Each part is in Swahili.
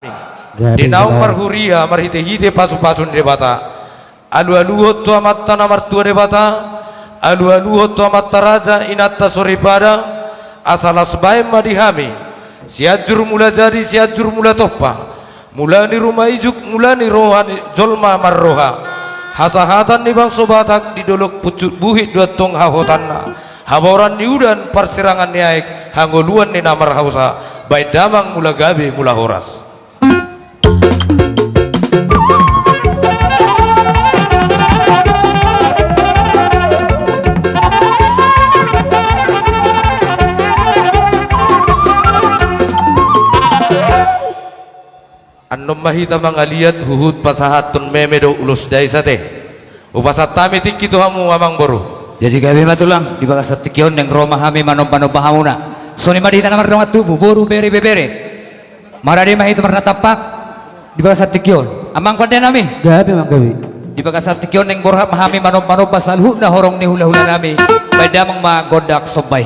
Dinau marhuria marhite hite pasu-pasun debata alu-alu hotto amatta namartua debata alu-alu hotto amatta raja inatta soribada asalas bae madihami siajur mula jadi siajur mula toppa mulani rumah ijuk mulani rohani jolma marroha hasahatan ni bang sobatak didolok pucut buhit dua tong hahotanna haboran niudan persirangan niaik hanggoluan ni namar hausa baik damang mula gabe mula horas. Anum mahita mangaliat huhut pasahatun memedo ulus daisate upasat tami tiki tuhamu amang boru jadi kami matulang di bagas tikion yang roma hami manom bahamuna soni madita namar dongat tubuh boru bere bebere marade mahita marna tapak di bagas tikion amang konde nami gabi mang gabi di bagas tikion yang borham hami manom pasalhu na horong ni hula-hula nami pada mang magodak sobay.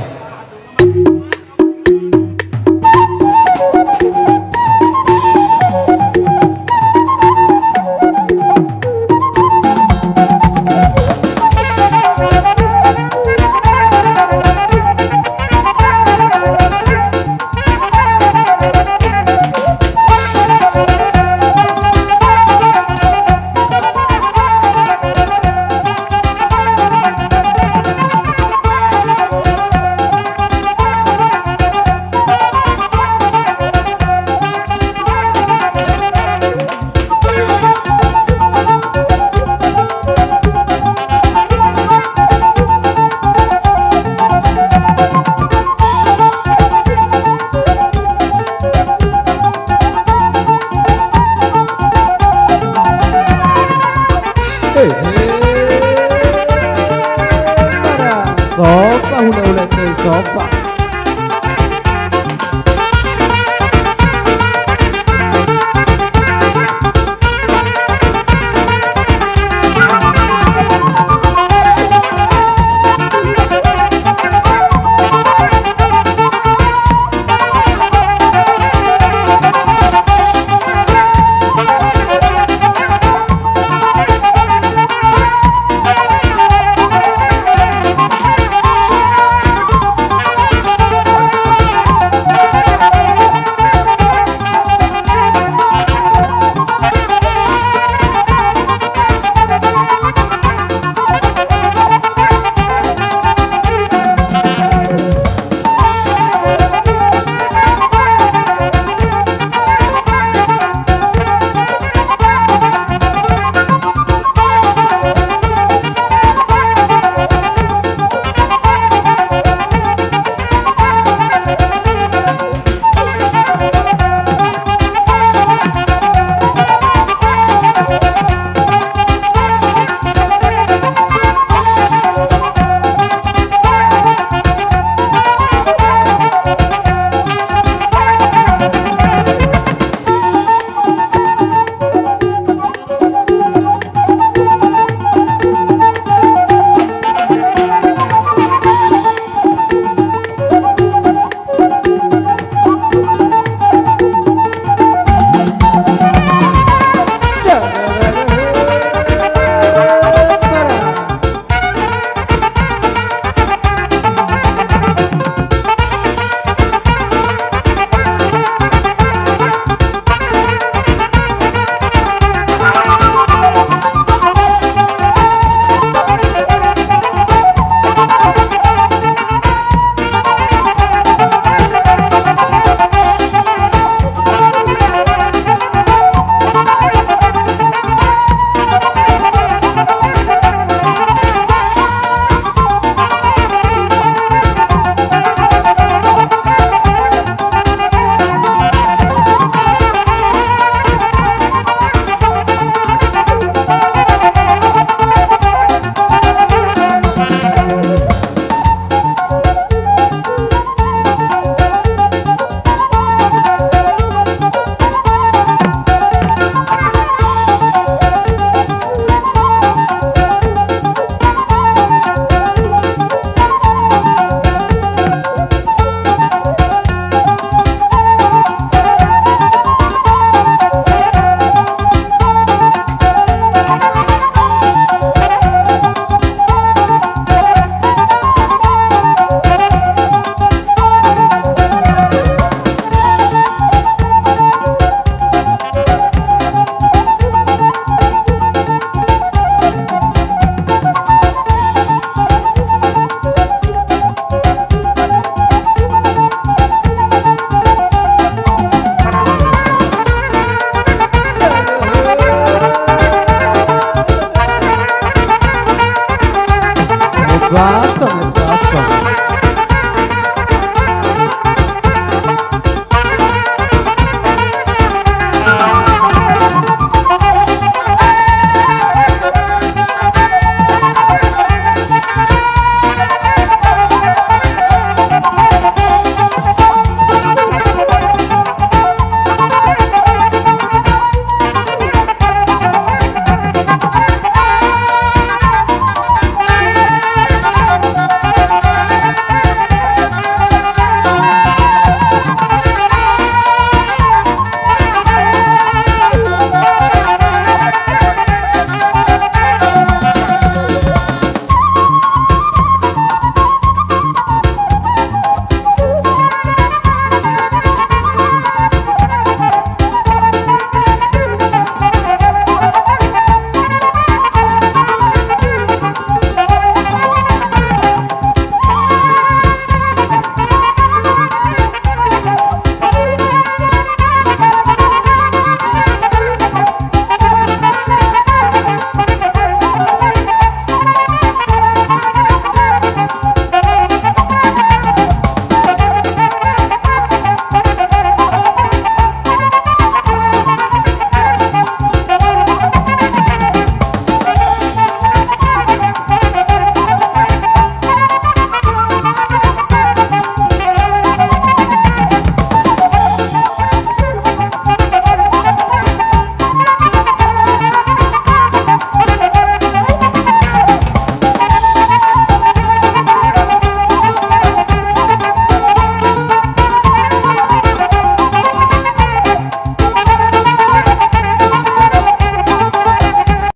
Sopa hula-hula sopa